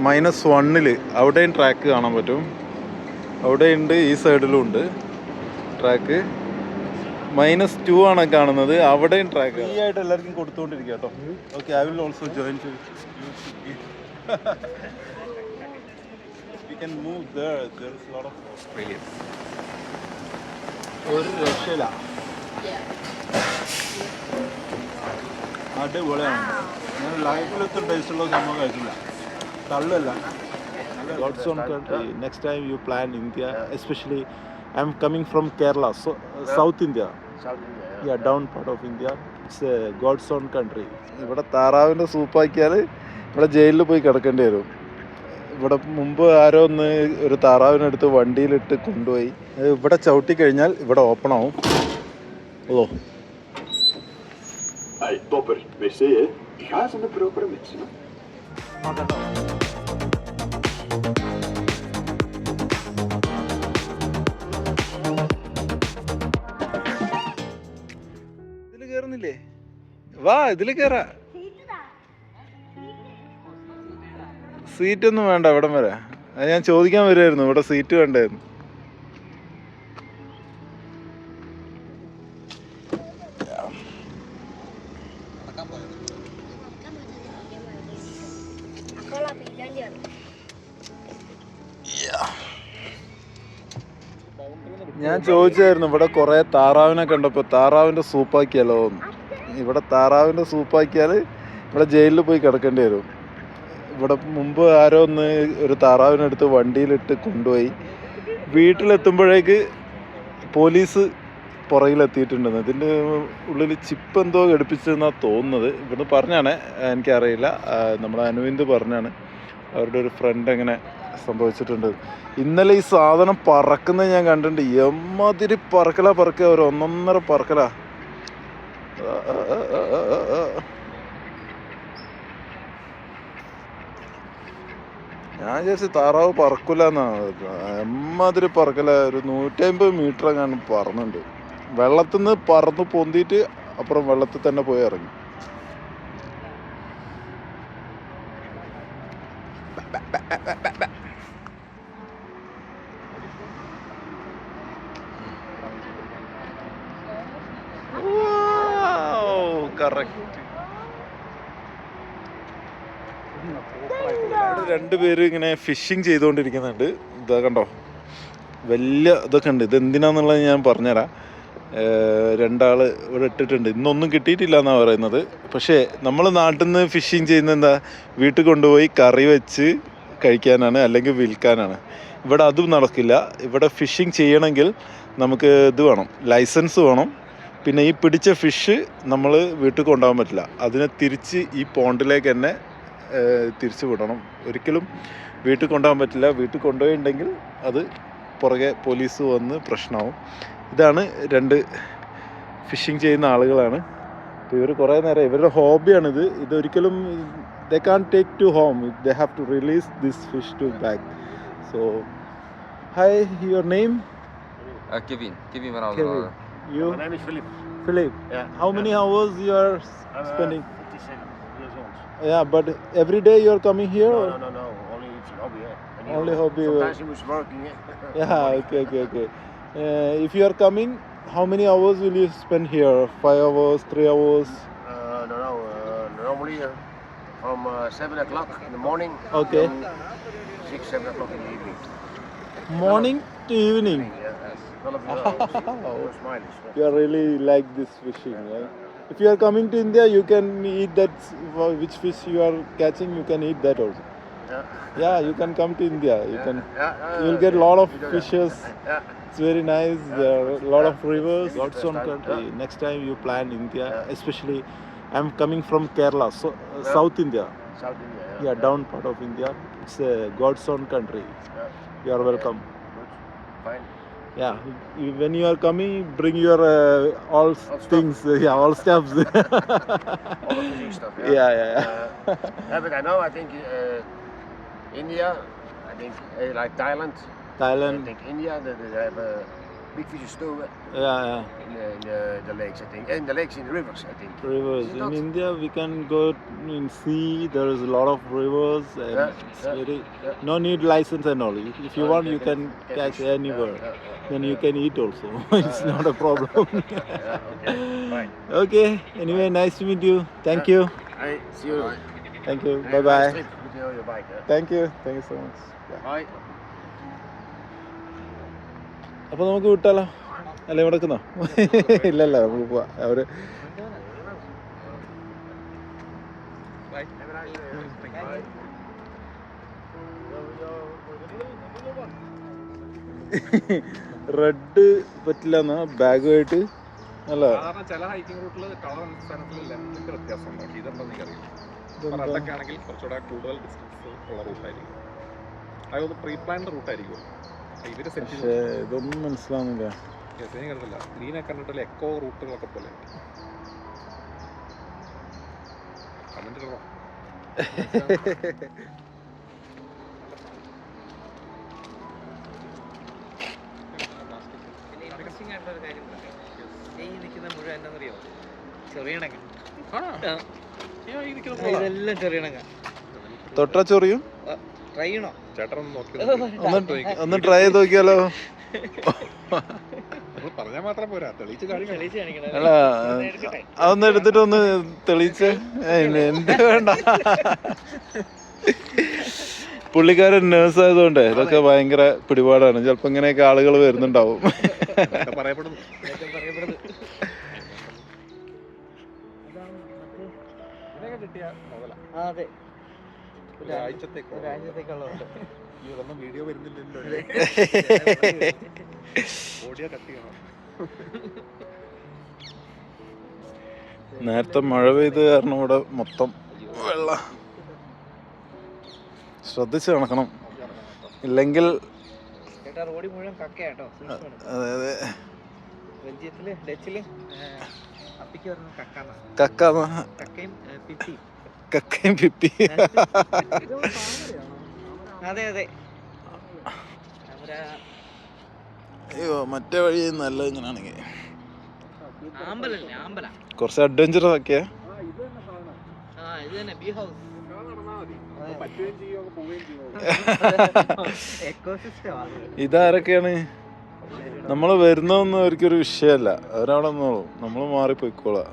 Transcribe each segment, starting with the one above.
-1 അവിടെയും ട്രാക്ക് കാണാൻ പറ്റും. അവിടെയുണ്ട്, ഈ സൈഡിലും ഉണ്ട് ട്രാക്ക്. -2 ആണ് കാണുന്നത്, അവിടെയും ട്രാക്ക്. ഫ്രീ ആയിട്ട് എല്ലാവർക്കും കൊടുത്തുകൊണ്ടിരിക്കുക കേട്ടോ. Okay, I will also join to. We can move there. There is a lot of Australians. ഒരു രക്ഷയില്ല, അടിപൊളിയാണ്. ഞാൻ ലൈഫിൽ ഇത്ര ടേസ്റ്റുള്ള സംഭവം കഴിച്ചില്ല. തള്ളല്ല. God's own country. Next time you plan India, especially I'm coming from Kerala, so South India. Yeah, down part of India. It's a God's own country. ഇവിടെ താറാവിൻ്റെ സൂപ്പാക്കിയാൽ ഇവിടെ ജയിലിൽ പോയി കിടക്കേണ്ടി വരും. ഇവിടെ മുമ്പ് ആരോ ഒന്ന് ഒരു താറാവിനെടുത്ത് വണ്ടിയിലിട്ട് കൊണ്ടുപോയി. ഇവിടെ ചവിട്ടി കഴിഞ്ഞാൽ ഇവിടെ ഓപ്പൺ ആവും. ഓ, Hey, topper, wc hè? Ga eens in de propere mensen. ഇതില് കേറുന്നില്ലേ? വാ, ഇതില് കേറാ. സീറ്റൊന്നും വേണ്ട ഇവിടം വരെ. അത് ഞാൻ ചോദിക്കാൻ വരുമായിരുന്നു, ഇവിടെ സീറ്റ് വേണ്ടായിരുന്നു. ഞാൻ ചോദിച്ചായിരുന്നു ഇവിടെ കുറേ താറാവിനെ കണ്ടപ്പോൾ താറാവിൻ്റെ സൂപ്പാക്കിയാലോ എന്ന്. ഇവിടെ താറാവിൻ്റെ സൂപ്പാക്കിയാൽ ഇവിടെ ജയിലിൽ പോയി കിടക്കേണ്ടി വരും. ഇവിടെ മുമ്പ് ആരോ ഒന്ന് ഒരു താറാവിനെടുത്ത് വണ്ടിയിലിട്ട് കൊണ്ടുപോയി. വീട്ടിലെത്തുമ്പോഴേക്ക് പോലീസ് പുറകിലെത്തിയിട്ടുണ്ടെന്ന്. ഇതിൻ്റെ ഉള്ളിൽ ചിപ്പ് എന്തോ ഘടിപ്പിച്ചതെന്നാണ് തോന്നുന്നത്. ഇവിടുന്ന് പറഞ്ഞാണ്, എനിക്കറിയില്ല. നമ്മുടെ അനുവിന്ദ് പറഞ്ഞാണ് അവരുടെ ഒരു ഫ്രണ്ട് എങ്ങനെ സംഭവിച്ചിട്ടുണ്ട്. ഇന്നലെ ഈ സാധനം പറക്കുന്നത് ഞാൻ കണ്ടിട്ടുണ്ട്. എമ്മാതിരി പറക്കല ഒരു ഒന്നൊന്നര പറക്കല. ഞാൻ വിചാരിച്ചു താറാവ് പറക്കില്ല എന്നാണ്. എമ്മാതിരി പറക്കല. ഒരു 150 മീറ്റർ എങ്ങാനും പറന്നുണ്ട്. വെള്ളത്തിൽ നിന്ന് പറന്ന് പൊന്തിയിട്ട് അപ്പുറം വെള്ളത്തിൽ തന്നെ പോയി ഇറങ്ങി. കറക്റ്റ്. രണ്ടുപേര് ഇങ്ങനെ ഫിഷിങ് ചെയ്തുകൊണ്ടിരിക്കുന്നുണ്ട്. ഇതാ കണ്ടോ, വലിയ ഇതൊക്കെ ഉണ്ട്. ഇതെന്തിനാന്നുള്ളത് ഞാൻ പറഞ്ഞുതരാം. രണ്ടാൾ ഇവിടെ ഇട്ടിട്ടുണ്ട്. ഇന്നൊന്നും കിട്ടിയിട്ടില്ല എന്നാണ് പറയുന്നത്. പക്ഷേ നമ്മൾ നാട്ടിൽ നിന്ന് ഫിഷിങ് ചെയ്യുന്ന എന്താ, വീട്ടിൽ കൊണ്ടുപോയി കറി വെച്ച് കഴിക്കാനാണ്, അല്ലെങ്കിൽ വിൽക്കാനാണ്. ഇവിടെ അതും നടക്കില്ല. ഇവിടെ ഫിഷിങ് ചെയ്യണമെങ്കിൽ നമുക്ക് ഇത് വേണം, ലൈസൻസ് വേണം. പിന്നെ ഈ പിടിച്ച ഫിഷ് നമ്മൾ വീട്ടിൽ കൊണ്ടുപോകാൻ പറ്റില്ല. അതിനെ തിരിച്ച് ഈ പോണ്ടിലേക്ക് തന്നെ തിരിച്ചു വിടണം. ഒരിക്കലും വീട്ടിൽ കൊണ്ടുപോകാൻ പറ്റില്ല. വീട്ടിൽ കൊണ്ടുപോയിട്ടുണ്ടെങ്കിൽ അത് പുറകെ പോലീസ് വന്ന് പ്രശ്നമാവും. ഇതാണ് രണ്ട് ഫിഷിങ് ചെയ്യുന്ന ആളുകളാണ്. അപ്പോൾ ഇവർ കുറേ നേരം, ഇവരുടെ ഹോബിയാണിത്. ഇതൊരിക്കലും they can't take to home. They have to release this fish to back. So, hi, your name? Kevin van Kevin. Oudenaarde. You? My name is Philip. Philip. Yeah. How many hours you are spending? 57 years old. Yeah, but every day you are coming here? No, or? no, no, no. Only it's a hobby, yeah. Only hobby. Sometimes he was working, yeah. Yeah, okay. If you are coming, how many hours will you spend here? 5 hours, 3 hours? No. Normally from 7 o'clock in the morning. Okay. To 6, 7 o'clock in the evening. Morning to evening. Yeah, that's all of your smiles. You are really like this fishing, right? If you are coming to India, you can eat that. Which fish you are catching, you can eat that also. Yeah, you can come to India. You'll get a lot of fishes. Yeah. It's very nice. There are a lot of rivers. God's own country. Next time you plan India, especially I'm coming from Kerala, so South India. South India. Yeah, down part of India. It's a God's own country. You are welcome. Good. Fine. Yeah, when you are coming, bring your all things. Yeah, all stuffs. All the fishing stuff. Yeah. Yeah, but I know. I think India. I think like Thailand. I Thailand. think India. They have big fishes too Yeah. in the lakes, I think. And the lakes in the rivers, I think. Rivers. Is it In not? India, we can go in sea. There is a lot of rivers, and it's Yeah. very Yeah. no need license and all. If you want, you can catch anywhere. Then you can eat also. It's not a problem. Yeah, okay. Bye. Okay. Anyway, nice to meet you. Thank you. Hey, see you. Thank you. And Bye have a nice bye. trip. Good to know your bike. Thank you. Thank you so much. Bye. അപ്പോൾ നമുക്ക് വിട്ടാലോ അല്ല ഇവിടെ നിൽക്കുന്നോ ഇല്ലല്ല നമുക്ക് പോവാം അവർ red പറ്റില്ല എന്നാ ബാഗുമായിട്ട് അല്ല ചില ഹൈക്കിംഗ് റൂട്ടിൽ കളർ അനുസരിച്ച് ലെങ്ത്തിന്റെ വ്യത്യാസം ഉണ്ട്. ഇതുണ്ടെന്ന് എനിക്കറിയില്ല. റെഡൊക്കെ ആണെങ്കിൽ കുറച്ചുകൂടെ കൂടുതൽ ഡിസ്റ്റൻസ് ഉള്ള റൂട്ടായിരിക്കും. അതൊന്ന് പ്രീ പ്ലാൻഡ് റൂട്ടായിരിക്കും. ഇവര് സെറ്റ് പക്ഷേ ഇതൊന്നും മനസ്സിലാവുന്നില്ല. കണ്ടില്ല ഗ്രീനൊക്കെ കണ്ടിട്ടില്ല എക്കോ റൂട്ടുകളൊക്കെ പോലെ കമന്റ് ഇടണം. ഇൻട്രസ്റ്റിംഗ് ആയിട്ടുള്ള ഒരു കാര്യം പറയാം. ഈ നിൽക്കുന്ന മുഴുവൻ എന്താണെന്നറിയോ? ചെറിയണക്ക. ഇതെല്ലാം ചെറിയണക്ക. തൊട്ടാ ചൊറിയും. ട്രൈ ചെയ്യണോ? ചേട്ടൻ ഒന്ന് നോക്കി ഒന്ന് ട്രൈ ചെയ്ത് നോക്കിയാലോ? പറഞ്ഞാൽ മാത്രം പോരാ, തെളിയിച്ച് കാണിക്കണം. അല്ല അതൊന്ന് എടുത്തിട്ട് ഒന്ന് തെളിയിച്ച് എന്ത് വേണ്ട. പുള്ളിക്കാരൻ നേഴ്സ് ആയതുകൊണ്ട് ഇതൊക്കെ ഭയങ്കര പിടിപാടാണ്. ചിലപ്പോ ഇങ്ങനെയൊക്കെ ആളുകൾ വരുന്നുണ്ടാവും. പറയപ്പെടുന്നു. അതെ, ഒരാഴ്ചത്തേക്കുള്ളതുണ്ട്. ഇതൊന്നും വീഡിയോ വരുന്നില്ലല്ലോ. ഓഡിയോ കട്ട് ചെയ്യണം. നേരത്തെ മഴ പെയ്ത് കാരണം ഇവിടെ മൊത്തം വെള്ളം. ശ്രദ്ധിച്ച് നടക്കണം, ഇല്ലെങ്കിൽ ചേട്ടാ റോഡിൽ മുഴുവൻ കക്കയാട്ടോ. അതെ അതെ ബെൽജിയത്തില് ഡച്ചില് അപ്പിക്ക് പറഞ്ഞ കക്കാന്ന. കക്കയും പിപ്പിയും. കക്കയും പിപ്പി. അതെ അതെ. അയ്യോ മറ്റേ വഴി നല്ല ഇങ്ങനെയാണെങ്കിൽ ആമ്പലല്ലേ? ആമ്പല കുറച്ച് അഡ്വഞ്ചറസ് ഒക്കെയാ. ഇത് തന്നെ ബീ ഹൗസ്. ഇതാരൊക്കെയാണ്? നമ്മൾ വരുന്നതൊന്നും അവർക്കൊരു വിഷയമല്ല. അവരവിടെ നിന്നോളൂ, നമ്മൾ മാറിപ്പോയിക്കോളാം.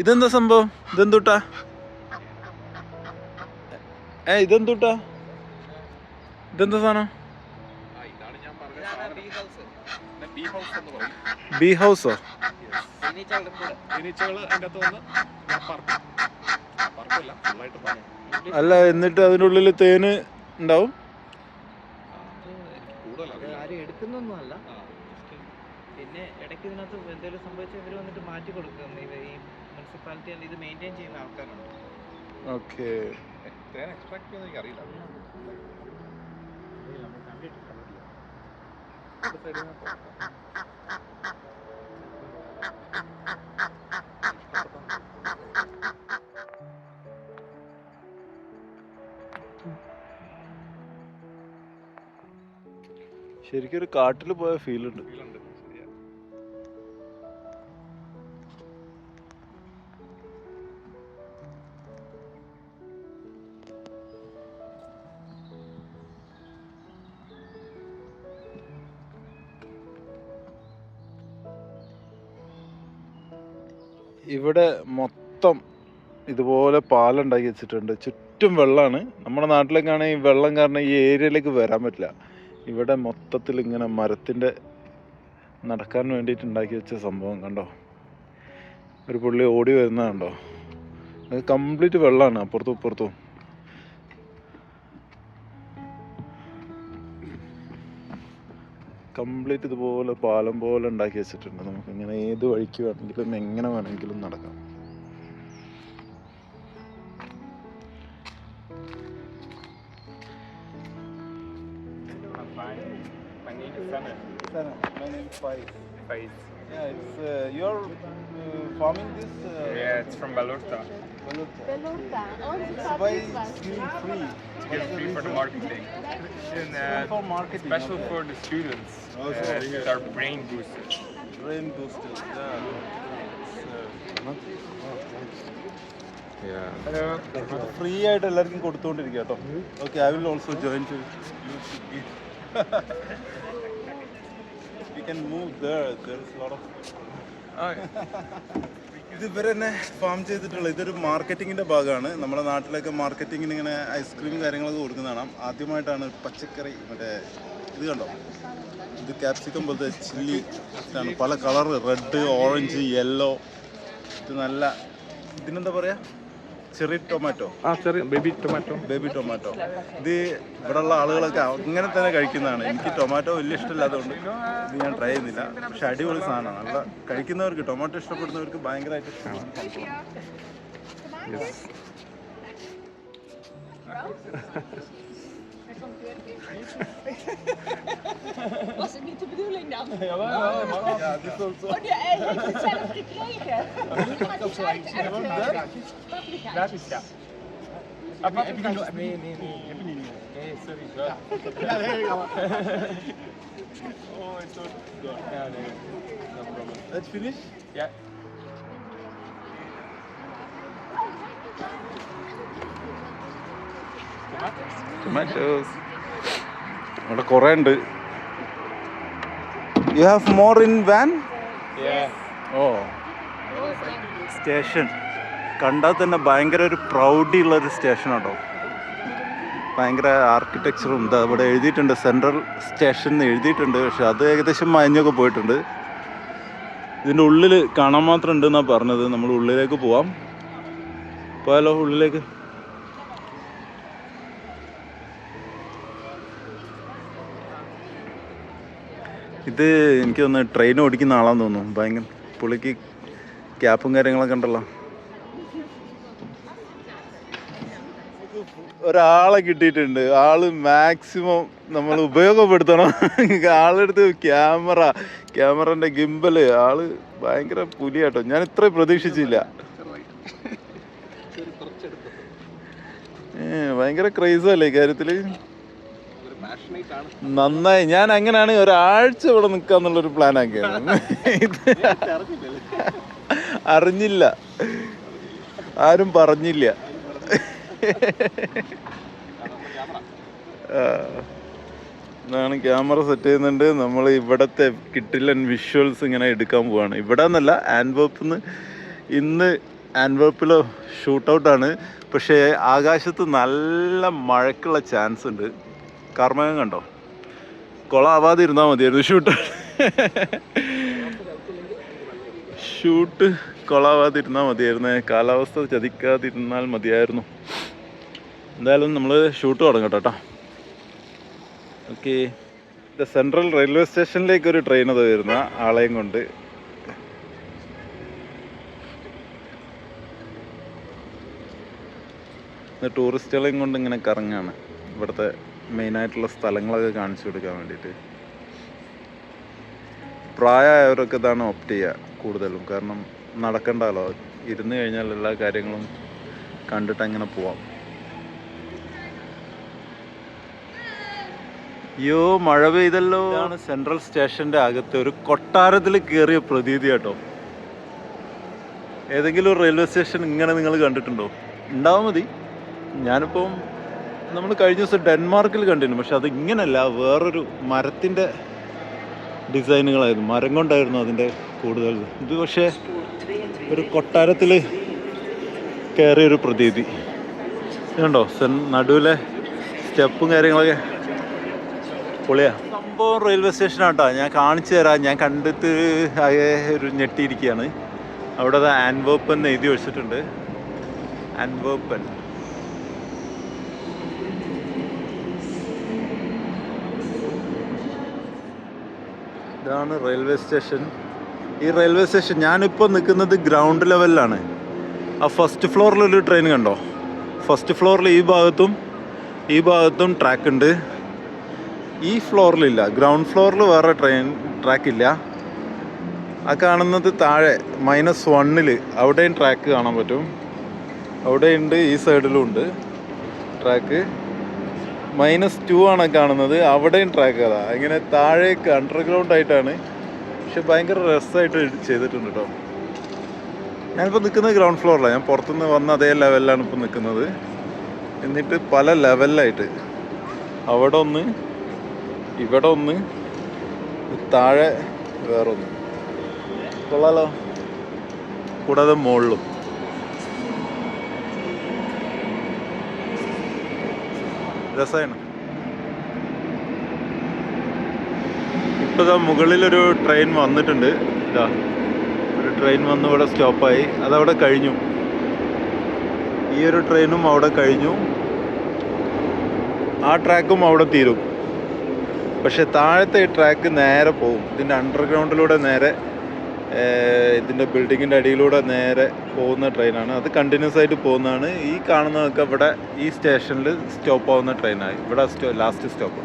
ഇതെന്താ സംഭവം? ഇതെന്തൂട്ടാ? ഇതെന്തൂട്ടാ? ഇതെന്താ സാധനം? ബീ ഹൗസോ? അല്ല, എന്നിട്ട് അതിനുള്ളിൽ തേന് ഉണ്ടാവും? ആരും എടുക്കുന്നൊന്നും അല്ല. പിന്നെ ഇടയ്ക്ക് ഇതിനകത്ത് എന്തെങ്കിലും സംഭവിച്ചാൽ ഇവർ വന്നിട്ട് മാറ്റി കൊടുക്കും. ഈ മുനിസിപ്പാലിറ്റി ഇത് മെയിൻറ്റെയിൻ ചെയ്യുന്ന ആൾക്കാരുണ്ട്. ഓക്കെ. എക്സ്ട്രാക്ട് ചെയ്യുന്ന എനിക്കറിയില്ല. ശരിക്കും ഒരു കാട്ടിൽ പോയ ഫീലുണ്ട്. ഇവിടെ മൊത്തം ഇതുപോലെ പാലുണ്ടാക്കി വെച്ചിട്ടുണ്ട്. ചുറ്റും വെള്ളമാണ്. നമ്മുടെ നാട്ടിലേക്കാണെങ്കിൽ ഈ വെള്ളം കാരണം ഈ ഏരിയയിലേക്ക് വരാൻ പറ്റില്ല. ഇവിടെ മൊത്തത്തിൽ ഇങ്ങനെ മരത്തിൻ്റെ നടക്കാൻ വേണ്ടിയിട്ട് ഉണ്ടാക്കി വെച്ച സംഭവം കണ്ടോ. ഒരു പുള്ളി ഓടി വരുന്നത് കണ്ടോ. അത് കംപ്ലീറ്റ് വെള്ളമാണ് അപ്പുറത്തും ഇപ്പുറത്തും. കംപ്ലീറ്റ് ഇതുപോലെ പാലം പോലെ ഉണ്ടാക്കി വെച്ചിട്ടുണ്ട്. നമുക്കിങ്ങനെ ഏത് വഴിക്ക് വേണമെങ്കിലും എങ്ങനെ വേണമെങ്കിലും നടക്കാം. Yeah, it's you're farming this. Yeah, it's from Balurta. Beluta. Oh, it's So why it's giving free? It's free for the marketing. And For marketing. special okay. for the students. These are brain boosters. Brain boosters. Hello. Free ആയിട്ട് എല്ലാവർക്കും കൊടുത്തുകൊണ്ടിരിക്കുക കേട്ടോ. Okay, I will also join to we can move there is a lot of ഇത് ഇവരെ തന്നെ farm ചെയ്തിട്ടുള്ള ഇതൊരു മാർക്കറ്റിങ്ങിൻ്റെ ഭാഗമാണ്. നമ്മുടെ നാട്ടിലൊക്കെ മാർക്കറ്റിങ്ങിന് ഇങ്ങനെ ഐസ്ക്രീം കാര്യങ്ങളൊക്കെ കൊടുക്കുന്നതാണ്. ആദ്യമായിട്ടാണ് പച്ചക്കറി മറ്റേ ഇത് കണ്ടോ, ഇത് ക്യാപ്സിക്കം പോലത്തെ ചില്ലി ആണ്, പല കളർ, റെഡ്, ഓറഞ്ച്, യെല്ലോ. ഇത് നല്ല, ഇതിനെന്താ പറയുക, ചെറി ടൊമാറ്റോ, ചെറിയ ബേബി ടൊമാറ്റോ. Baby tomato. ഇത് ഇവിടെയുള്ള ആളുകളൊക്കെ അങ്ങനെ തന്നെ കഴിക്കുന്നതാണ്. എനിക്ക് ടൊമാറ്റോ വലിയ ഇഷ്ടമില്ലാത്തതുകൊണ്ട് ഇത് ഞാൻ ട്രൈ ചെയ്യുന്നില്ല. പക്ഷെ അടിപൊളി സാധനമാണ്. നല്ല കഴിക്കുന്നവർക്ക്, ടൊമാറ്റോ ഇഷ്ടപ്പെടുന്നവർക്ക് ഭയങ്കരമായിട്ട് ഇഷ്ടമാണ്. Was het niet de bedoeling dan? Ja, dit is also. Oh, die heeft het zelf gekregen. Maar die gaat uit paprika's. Ja. Paprika's? Nee. Heb je niet? Nee, sorry. Oh, it's so good. Ja, nee. No problem. Let's finish. Yeah. Tomatoes. അവിടെ കുറേ ഉണ്ട്. You have more in van? Yeah. ഓ, station കണ്ടാൽ തന്നെ ഭയങ്കര ഒരു പ്രൗഡി ഉള്ളൊരു station കേട്ടോ. ഭയങ്കര ആർക്കിടെക്ചറും ഇതാ ഇവിടെ എഴുതിയിട്ടുണ്ട്, സെൻട്രൽ സ്റ്റേഷൻ എന്ന് എഴുതിയിട്ടുണ്ട്. പക്ഷെ അത് ഏകദേശം മഞ്ഞൊക്കെ പോയിട്ടുണ്ട്. ഇതിൻ്റെ ഉള്ളിൽ കാണാൻ മാത്രം ഉണ്ടെന്നാണ് പറഞ്ഞത്. നമ്മൾ ഉള്ളിലേക്ക് പോവാം. പോയാലോ ഉള്ളിലേക്ക്? ഇത് എനിക്ക് തോന്നുന്നു ട്രെയിൻ ഓടിക്കുന്ന ആളാന്ന് തോന്നുന്നു. ഭയങ്കര പുള്ളിക്ക് ക്യാപ്പും കാര്യങ്ങളൊക്കെ ഉണ്ടല്ലോ. ഒരാളെ കിട്ടിയിട്ടുണ്ട്. ആള് മാക്സിമം നമ്മൾ ഉപയോഗപ്പെടുത്തണം. ആളെടുത്ത് ക്യാമറൻ്റെ ഗിംബല്, ആള് ഭയങ്കര പുലിയാട്ടോ. ഞാൻ ഇത്ര പ്രതീക്ഷിച്ചില്ല. ഭയങ്കര ക്രൈസല്ലേ ഇക്കാര്യത്തില്. നന്നായി. ഞാൻ അങ്ങനെയാണെങ്കിൽ ഒരാഴ്ച ഇവിടെ നിൽക്കാന്നുള്ളൊരു പ്ലാൻ ആക്കിയാണ്. അറിഞ്ഞില്ല, ആരും പറഞ്ഞില്ല. ഇതാണ് ക്യാമറ സെറ്റ് ചെയ്യുന്നുണ്ട്. നമ്മൾ ഇവിടത്തെ കിട്ടില്ലൻ വിഷ്വൽസ് ഇങ്ങനെ എടുക്കാൻ പോവാണ്. ഇവിടെ നിന്നല്ല, ആൻഡ്വേർപ്പിൽ നിന്ന്. ഇന്ന് ആൻഡ്വേർപ്പിലോ ഷൂട്ടൗട്ടാണ്. പക്ഷേ ആകാശത്ത് നല്ല മഴക്കുള്ള ചാൻസ് ഉണ്ട്. കർമ്മകം കണ്ടോ, കൊളാവാതെ ഇരുന്നാൽ മതിയായിരുന്നു ഷൂട്ട് കൊളാവാതിരുന്നാൽ മതിയായിരുന്നു. കാലാവസ്ഥ ചതിക്കാതിരുന്നാൽ മതിയായിരുന്നു. എന്തായാലും നമ്മൾ ഷൂട്ട് തുടങ്ങട്ടെ കേട്ടോ. ഓക്കെ, സെൻട്രൽ റെയിൽവേ സ്റ്റേഷനിലേക്ക് ഒരു ട്രെയിൻ അത് വരുന്ന ആളെയും കൊണ്ട്. ടൂറിസ്റ്റുകളെയും കൊണ്ട് ഇങ്ങനെ കറങ്ങാണ്. ഇവിടുത്തെ മെയിനായിട്ടുള്ള സ്ഥലങ്ങളൊക്കെ കാണിച്ചു കൊടുക്കാൻ വേണ്ടിയിട്ട്. പ്രായമായവരൊക്കെ ഇതാണ് ഓപ്റ്റ് ചെയ്യുക കൂടുതലും. കാരണം നടക്കണ്ടല്ലോ, ഇരുന്ന് കഴിഞ്ഞാൽ എല്ലാ കാര്യങ്ങളും കണ്ടിട്ട് അങ്ങനെ പോവാം. അയ്യോ, മഴ പെയ്തല്ലോ. ഇതാണ് സെൻട്രൽ സ്റ്റേഷൻ്റെ അകത്ത് ഒരു കൊട്ടാരത്തിൽ കയറിയ പ്രതീതി കേട്ടോ. ഏതെങ്കിലും ഒരു റെയിൽവേ സ്റ്റേഷൻ ഇങ്ങനെ നിങ്ങൾ കണ്ടിട്ടുണ്ടോ? ഉണ്ടാവാൻ മതി. ഞാനിപ്പം നമ്മൾ കഴിഞ്ഞ ദിവസം ഡെൻമാർക്കിൽ കണ്ടിരുന്നു. പക്ഷെ അത് ഇങ്ങനെയല്ല, വേറൊരു മരത്തിൻ്റെ ഡിസൈനുകളായിരുന്നു, മരം കൊണ്ടായിരുന്നു അതിൻ്റെ കൂടുതൽ. ഇത് പക്ഷേ ഒരു കൊട്ടാരത്തിൽ കയറിയൊരു പ്രതീതി. ഇതുണ്ടോ, നടുവിലെ സ്റ്റെപ്പും കാര്യങ്ങളൊക്കെ പൊളിയാ. സംഭവം റെയിൽവേ സ്റ്റേഷനാട്ടോ. ഞാൻ കാണിച്ചു തരാം. ഞാൻ കണ്ടിട്ട് ആകെ ഒരു ഞെട്ടിയിരിക്കുകയാണ്. അവിടെ ആൻഡ്വേർപ്പൻ എഴുതി വെച്ചിട്ടുണ്ട്. ആൻഡ്വേർപ്പൻ. ഇതാണ് റെയിൽവേ സ്റ്റേഷൻ. ഈ റെയിൽവേ സ്റ്റേഷൻ ഞാനിപ്പോൾ നിൽക്കുന്നത് ഗ്രൗണ്ട് ലെവലിലാണ്. ആ ഫസ്റ്റ് ഫ്ലോറിലൊരു ട്രെയിൻ കണ്ടോ? ഫസ്റ്റ് ഫ്ലോറിൽ ഈ ഭാഗത്തും ട്രാക്ക് ഉണ്ട്. ഈ ഫ്ലോറിലില്ല. ഗ്രൗണ്ട് ഫ്ലോറിൽ വേറെ ട്രാക്കില്ല. ആ കാണുന്നത് താഴെ -1 അവിടെയും ട്രാക്ക് കാണാൻ പറ്റും. അവിടെയുണ്ട്, ഈ സൈഡിലും ഉണ്ട് ട്രാക്ക്. -2 ആണ് കാണുന്നത്, അവിടെയും ട്രാക്ക്. അതാ ഇങ്ങനെ താഴേക്ക് അണ്ടർഗ്രൗണ്ട് ആയിട്ടാണ്, പക്ഷെ ഭയങ്കര രസമായിട്ട് ചെയ്തിട്ടുണ്ട് കേട്ടോ. ഞാനിപ്പോൾ നിൽക്കുന്നത് ഗ്രൗണ്ട് ഫ്ലോറിലാണ്. ഞാൻ പുറത്തുനിന്ന് വന്ന അതേ ലെവലിലാണ് ഇപ്പോൾ നിൽക്കുന്നത്. എന്നിട്ട് പല ലെവലിലായിട്ട് അവിടെ ഒന്ന്, ഇവിടെ ഒന്ന്, താഴെ വേറൊന്ന്. കൊള്ളാലോ. കൂടാതെ മുകളിലും. രസമാണ്. ഇപ്പോൾ മുകളിലൊരു ട്രെയിൻ വന്നിട്ടുണ്ട്. ഇതാ ഒരു ട്രെയിൻ വന്ന് ഇവിടെ സ്റ്റോപ്പായി. അതവിടെ കഴിഞ്ഞു. ഈ ഒരു ട്രെയിനും അവിടെ കഴിഞ്ഞു. ആ ട്രാക്കും അവിടെ തീരും. പക്ഷെ താഴത്തെ ഈ ട്രാക്ക് നേരെ പോകും. ഇതിൻ്റെ അണ്ടർഗ്രൗണ്ടിലൂടെ നേരെ, ഇതിൻ്റെ ബിൽഡിങ്ങിൻ്റെ അടിയിലൂടെ നേരെ പോകുന്ന ട്രെയിനാണ്. അത് കണ്ടിന്യൂസ് ആയിട്ട് പോകുന്നതാണ്. ഈ കാണുന്നതൊക്കെ ഇവിടെ ഈ സ്റ്റേഷനിൽ സ്റ്റോപ്പ് ആവുന്ന ട്രെയിനാണ്. ഇവിടെ ലാസ്റ്റ് സ്റ്റോപ്പ്.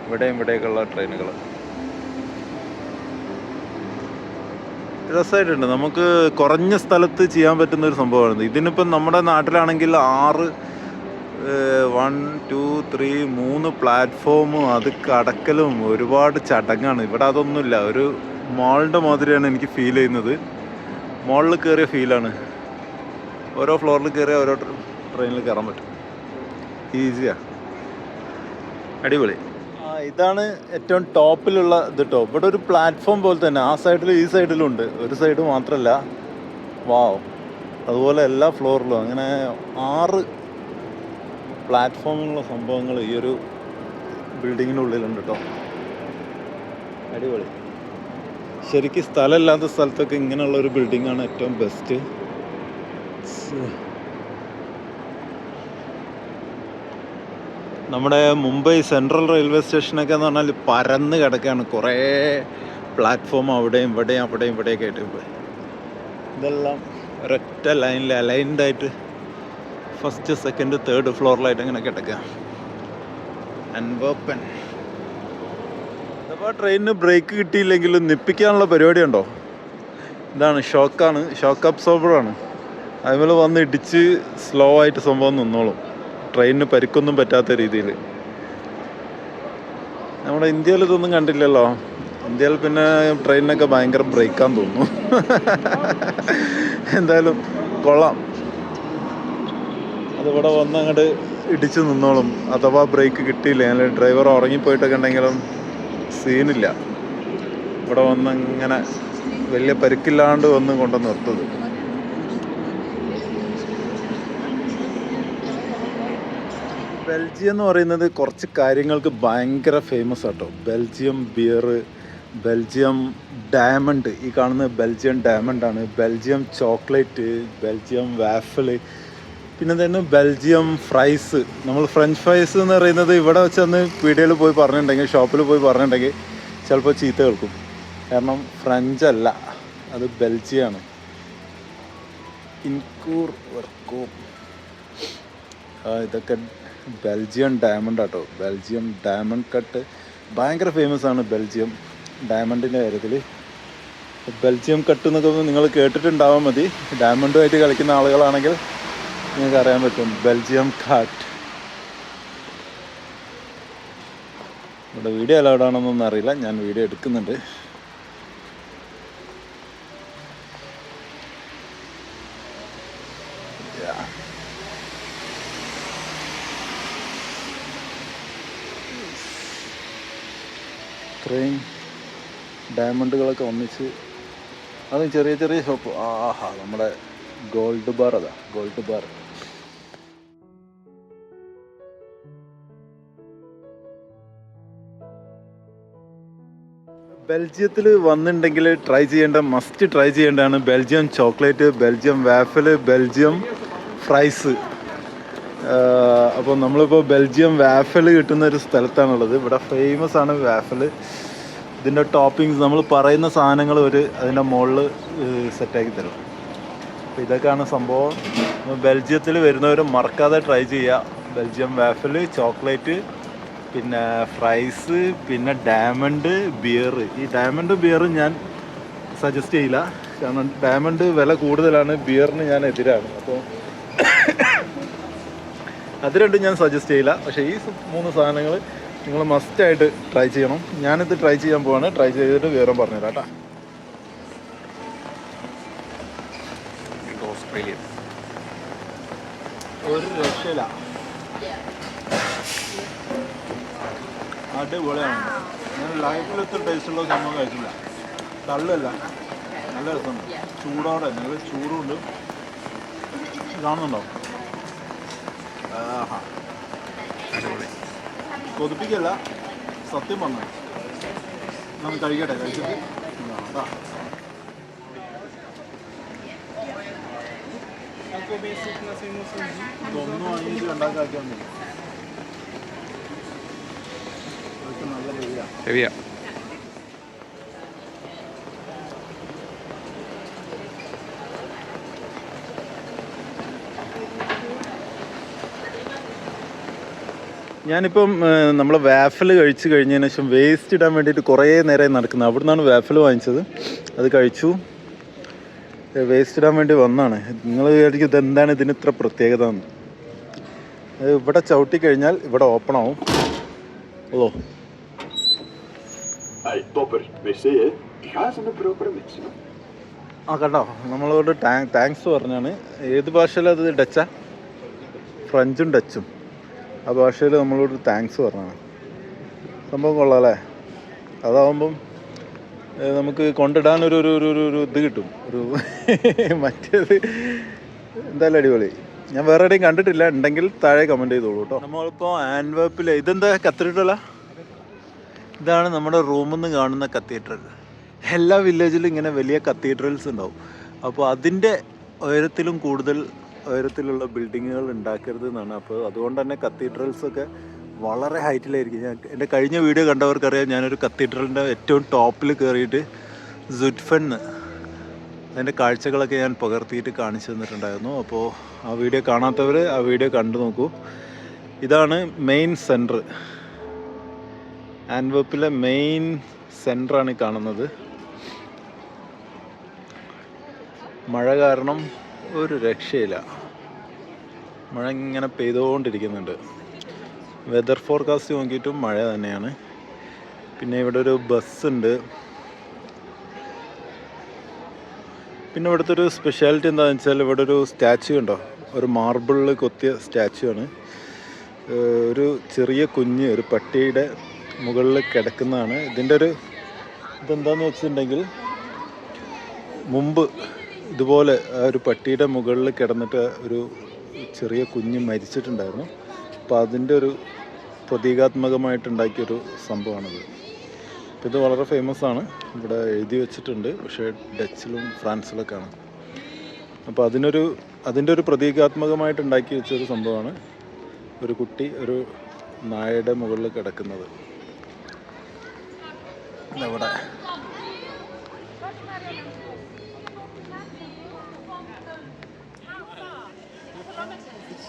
ഇവിടെയും ഇവിടെയൊക്കെയുള്ള ട്രെയിനുകൾ. രസമായിട്ടുണ്ട്. നമുക്ക് കുറഞ്ഞ സ്ഥലത്ത് ചെയ്യാൻ പറ്റുന്ന ഒരു സംഭവമാണ്. ഇതിനിപ്പം നമ്മുടെ നാട്ടിലാണെങ്കിൽ 6, 1, 2, 3, 3 പ്ലാറ്റ്ഫോമും അത് കടക്കലും ഒരുപാട് ചടങ്ങാണ്. ഇവിടെ അതൊന്നുമില്ല. ഒരു മോളിൻ്റെ മാതിരിയാണ് എനിക്ക് ഫീൽ ചെയ്യുന്നത്. മോളിൽ കയറിയ ഫീലാണ്. ഓരോ ഫ്ലോറിൽ കയറിയ ഓരോ ട്രെയിനിൽ കയറാൻ പറ്റും. ഈസിയാണ്, അടിപൊളി. ഇതാണ് ഏറ്റവും ടോപ്പിലുള്ള ഇത് കേട്ടോ. ഇവിടെ ഒരു പ്ലാറ്റ്ഫോം പോലെ തന്നെ ആ സൈഡിലും ഈ സൈഡിലും ഉണ്ട്. ഒരു സൈഡ് മാത്രമല്ല. വാവ്. അതുപോലെ എല്ലാ ഫ്ലോറിലും അങ്ങനെ 6 പ്ലാറ്റ്ഫോമിലുള്ള സംഭവങ്ങൾ ഈ ഒരു ബിൽഡിങ്ങിനുള്ളിലുണ്ട് കേട്ടോ. അടിപൊളി. ശരിക്കും സ്ഥലമില്ലാത്ത സ്ഥലത്തൊക്കെ ഇങ്ങനെയുള്ളൊരു ബിൽഡിങ്ങാണ് ഏറ്റവും ബെസ്റ്റ്. നമ്മുടെ മുംബൈ സെൻട്രൽ റെയിൽവേ സ്റ്റേഷനൊക്കെ എന്ന് പറഞ്ഞാൽ പരന്ന് കിടക്കുകയാണ്. കുറേ പ്ലാറ്റ്ഫോം അവിടെയും ഇവിടെയും അവിടെയും ഇവിടെയൊക്കെ ആയിട്ട്. ഇതെല്ലാം ഒരൊറ്റ ലൈനിൽ അലൈൻഡായിട്ട് ഫസ്റ്റ്, സെക്കൻഡ്, തേർഡ് ഫ്ലോറിലായിട്ട് ഇങ്ങനെ കിടക്കുക. അൻവോപ്പൻ. അപ്പോൾ ട്രെയിനിന് ബ്രേക്ക് കിട്ടിയില്ലെങ്കിലും നിപ്പിക്കാനുള്ള പരിപാടി ഉണ്ടോ? ഇതാണ് ഷോക്കാണ്, ഷോക്ക് അബ്സോർബറാണ്. അതുപോലെ വന്ന് ഇടിച്ച് സ്ലോ ആയിട്ട് സംഭവം നിന്നോളും. ട്രെയിനിന് പരിക്കൊന്നും പറ്റാത്ത രീതിയിൽ. നമ്മുടെ ഇന്ത്യയിൽ ഇതൊന്നും കണ്ടില്ലല്ലോ. ഇന്ത്യയിൽ പിന്നെ ട്രെയിനിനൊക്കെ ഭയങ്കര ബ്രേക്കാന്ന് തോന്നുന്നു. എന്തായാലും കൊള്ളാം. അതിവിടെ വന്ന് അങ്ങോട്ട് ഇടിച്ച് നിന്നോളും. അഥവാ ബ്രേക്ക് കിട്ടിയില്ല, അല്ലെങ്കിൽ ഡ്രൈവർ ഉറങ്ങിപ്പോയിട്ടൊക്കെ ഉണ്ടെങ്കിലും സീനില്ല. ഇവിടെ വന്ന് ഇങ്ങനെ വലിയ പരിക്കില്ലാണ്ട് വന്ന് കൊണ്ട് നിർത്തത്. ബെൽജിയം എന്ന് പറയുന്നത് കുറച്ച് കാര്യങ്ങൾക്ക് ഭയങ്കര ഫേമസ് ആട്ടോ. ബെൽജിയം ബിയർ, ബെൽജിയം ഡയമണ്ട്, ഈ കാണുന്നത് ബെൽജിയം ഡയമണ്ടാണ്. ബെൽജിയം ചോക്ലേറ്റ്, ബെൽജിയം വാഫിള്, പിന്നെ തന്നെ ബെൽജിയം ഫ്രൈസ്. നമ്മൾ ഫ്രഞ്ച് ഫ്രൈസ് എന്ന് പറയുന്നത് ഇവിടെ വെച്ചൊന്ന് പീടികയിൽ പോയി പറഞ്ഞിട്ടുണ്ടെങ്കിൽ, ഷോപ്പിൽ പോയി പറഞ്ഞിട്ടുണ്ടെങ്കിൽ ചിലപ്പോൾ ചീത്ത കേൾക്കും. കാരണം ഫ്രഞ്ച് അല്ല, അത് ബെൽജിയമാണ്. ഇൻകൂർ വർക്കോ, ഇതൊക്കെ ബെൽജിയം ഡയമണ്ട് ആട്ടോ. ബെൽജിയം ഡയമണ്ട് കട്ട് ഭയങ്കര ഫേമസ് ആണ് ബെൽജിയം ഡയമണ്ടിൻ്റെ കാര്യത്തിൽ. ബെൽജിയം കട്ട് എന്നൊക്കെ നിങ്ങൾ കേട്ടിട്ടുണ്ടാവാൻ മതി. ഡയമണ്ടുമായിട്ട് കളിക്കുന്ന ആളുകളാണെങ്കിൽ നിങ്ങൾക്ക് അറിയാൻ പറ്റും. Belgium cut. ഇവിടെ വീഡിയോ അലൗഡ് ആണെന്നൊന്നും അറിയില്ല, ഞാൻ വീഡിയോ എടുക്കുന്നുണ്ട്. ഇത്രയും ഡയമണ്ടുകളൊക്കെ ഒന്നിച്ച്, അതും ചെറിയ ചെറിയ ഷോപ്പ്. ആഹാ, നമ്മുടെ ഗോൾഡ് ബാർ. അതാ ഗോൾഡ് ബാർ. ബെൽജിയത്തിൽ വന്നിട്ടുണ്ടെങ്കിൽ മസ്റ്റ് ട്രൈ ചെയ്യേണ്ടതാണ് Belgium chocolate, Belgium waffle, Belgium fries. അപ്പോൾ നമ്മളിപ്പോൾ ബെൽജിയം വാഫിള് കിട്ടുന്ന ഒരു സ്ഥലത്താണുള്ളത്. ഇവിടെ ഫേമസ് ആണ് വാഫിള്. ഇതിൻ്റെ ടോപ്പിങ്സ് നമ്മൾ പറയുന്ന സാധനങ്ങൾ അതിൻ്റെ മുകളിൽ സെറ്റാക്കി തരും. അപ്പോൾ ഇതൊക്കെയാണ് സംഭവം. ബെൽജിയത്തിൽ വരുന്നവർ മറക്കാതെ ട്രൈ ചെയ്യുക. ബെൽജിയം വാഫിള്, ചോക്ലേറ്റ്, പിന്നെ ഫ്രൈസ്, പിന്നെ ഡയമണ്ട് ബിയർ. ഈ ഡയമണ്ട് ബിയർ ഞാൻ സജസ്റ്റ് ചെയ്യില്ല. കാരണം ഡയമണ്ട് വില കൂടുതലാണ്, ബിയറിന് ഞാൻ എതിരാണ്. അപ്പോൾ അത് രണ്ടും ഞാൻ സജസ്റ്റ് ചെയ്യില്ല. പക്ഷേ ഈ 3 സാധനങ്ങൾ നിങ്ങൾ മസ്റ്റായിട്ട് ട്രൈ ചെയ്യണം. ഞാനിത് ട്രൈ ചെയ്യാൻ പോവാണ്. ട്രൈ ചെയ്തിട്ട് വിവരം പറഞ്ഞുതരാം കേട്ടോ. ഓസ്ട്രേലിയ ഒരു രക്ഷയില്ല, അടിപൊളിയാണ്. ഞാൻ ലൈഫിൽ എത്ര ടേസ്റ്റുള്ള സംഭവം കഴിച്ചില്ല. തള്ളല്ല, നല്ല രസമുണ്ട്. ചൂടോടെ നല്ല ചൂടുണ്ട്. കാണുന്നുണ്ടോ? ആഹാ, അടിപൊളി. കൊതിപ്പിക്കല്ല, സത്യം പറഞ്ഞു. നമ്മൾ കഴിക്കട്ടെ, കഴിച്ചിട്ട് കേട്ടോ. ഇതൊന്നും വാങ്ങിയിട്ട് ഉണ്ടാക്കിയാൽ മതി. ഇതൊക്കെ നല്ല രീതിയാണ്. ഹെവിയാ. ഞാനിപ്പം നമ്മൾ വാഫൽ കഴിച്ച് കഴിഞ്ഞതിന് ശേഷം വേസ്റ്റ് ഇടാൻ വേണ്ടിയിട്ട് കുറേ നേരമായി നടക്കുന്നത്. അവിടെ നിന്നാണ് വാഫൽ വാങ്ങിച്ചത്. അത് കഴിച്ചു. വേസ്റ്റ് ഇടാൻ വേണ്ടി വന്നതാണ്. നിങ്ങൾ വിചാരിക്കും ഇതെന്താണ് ഇതിന് ഇത്ര പ്രത്യേകത എന്ന്. ഇവിടെ ചവിട്ടി കഴിഞ്ഞാൽ ഇവിടെ ഓപ്പൺ ആവും. ഓ ആ കണ്ടോ, നമ്മളോട് താങ്ക്സ് പറഞ്ഞാണ്. ഏത് ഭാഷയിലാണ് അത്? ഡച്ചാ? ഫ്രഞ്ചും ഡച്ചും. ആ ഭാഷയിൽ നമ്മളോട് താങ്ക്സ് പറഞ്ഞാണ്. സംഭവം കൊള്ളാം അല്ലേ? അതാവുമ്പം നമുക്ക് കൊണ്ടിടാനൊരു ഒരു ഒരു ഒരു ഇത് കിട്ടും. ഒരു മറ്റേത് എന്തായാലും അടിപൊളി. ഞാൻ വേറെ എവിടെയും കണ്ടിട്ടില്ല. ഉണ്ടെങ്കിൽ താഴെ കമൻറ്റ് ചെയ്തോളൂ കേട്ടോ. നമ്മളിപ്പോൾ ആൻഡ്വേർപ്പിൽ ഇതെന്താ കത്തീഡ്രലാ? ഇതാണ് നമ്മുടെ റൂമിൽ നിന്ന് കാണുന്ന കത്തീഡ്രൽ. എല്ലാ വില്ലേജിലും ഇങ്ങനെ വലിയ കത്തീഡ്രൽസ് ഉണ്ടാവും. അപ്പോൾ അതിൻ്റെ ഉയരത്തിലും കൂടുതൽ ഉയരത്തിലുള്ള ബിൽഡിങ്ങുകൾ ഉണ്ടാക്കരുത് എന്നാണ്. അപ്പോൾ അതുകൊണ്ട് തന്നെ കത്തീഡ്രൽസൊക്കെ വളരെ ഹൈറ്റിലായിരിക്കും. ഞാൻ എൻ്റെ കഴിഞ്ഞ വീഡിയോ കണ്ടവർക്കറിയാം, ഞാനൊരു കത്തീഡ്രലിൻ്റെ ഏറ്റവും ടോപ്പിൽ കയറിയിട്ട് സുഡ്ഫെന്ന് അതിൻ്റെ കാഴ്ചകളൊക്കെ ഞാൻ പകർത്തിയിട്ട് കാണിച്ചു തന്നിട്ടുണ്ടായിരുന്നു. അപ്പോൾ ആ വീഡിയോ കാണാത്തവർ ആ വീഡിയോ കണ്ടു നോക്കൂ. ഇതാണ് മെയിൻ സെൻറ്റർ. ആൻഡ്വേർപ്പിലെ മെയിൻ സെൻറ്ററാണ് കാണുന്നത്. മഴ കാരണം ഒരു രക്ഷയില്ല. മഴ ഇങ്ങനെ പെയ്തുകൊണ്ടിരിക്കുന്നുണ്ട്. വെതർ ഫോർകാസ്റ്റ് നോക്കിയിട്ടും മഴ തന്നെയാണ്. പിന്നെ ഇവിടെ ഒരു ബസ്സുണ്ട്. പിന്നെ ഇവിടുത്തെ ഒരു സ്പെഷ്യാലിറ്റി എന്താണെന്ന് വെച്ചാൽ ഇവിടെ ഒരു സ്റ്റാച്ചു ഉണ്ടോ, ഒരു മാർബിളിൽ കൊത്തിയ സ്റ്റാച്ചു ആണ്. ഒരു ചെറിയ കുഞ്ഞ് ഒരു പട്ടിയുടെ മുകളിൽ കിടക്കുന്നതാണ്. ഇതിൻ്റെ ഒരു ഇതെന്താണെന്ന് വെച്ചിട്ടുണ്ടെങ്കിൽ, മുമ്പ് ഇതുപോലെ ഒരു പട്ടിയുടെ മുകളിൽ കിടന്നിട്ട് ഒരു ചെറിയ കുഞ്ഞ് മരിച്ചിട്ടുണ്ടായിരുന്നു. അപ്പോൾ അതിൻ്റെ ഒരു പ്രതീകാത്മകമായിട്ടുണ്ടാക്കിയൊരു സംഭവമാണിത്. അപ്പോൾ ഇത് വളരെ ഫേമസ് ആണ്. ഇവിടെ എഴുതി വെച്ചിട്ടുണ്ട്, പക്ഷേ ഡച്ചിലും ഫ്രാൻസിലൊക്കെയാണ്. അപ്പോൾ അതിൻ്റെ ഒരു പ്രതീകാത്മകമായിട്ട് ഉണ്ടാക്കി വെച്ചൊരു സംഭവമാണ് ഒരു കുട്ടി ഒരു നായയുടെ മുകളിൽ കിടക്കുന്നത്. ഇവിടെ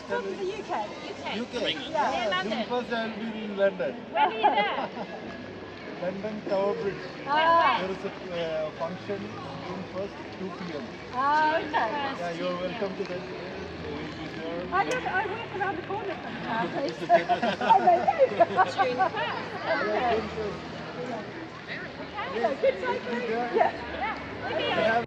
From the UK. UK. Yeah. London. First I will be in London. Where are you there? London Tower Bridge. Right. There is a function in first 2 p.m. Oh, okay. Yeah, you are welcome to that. I work around the corner from the car place. Oh, they do. Okay. Good safety. Yeah.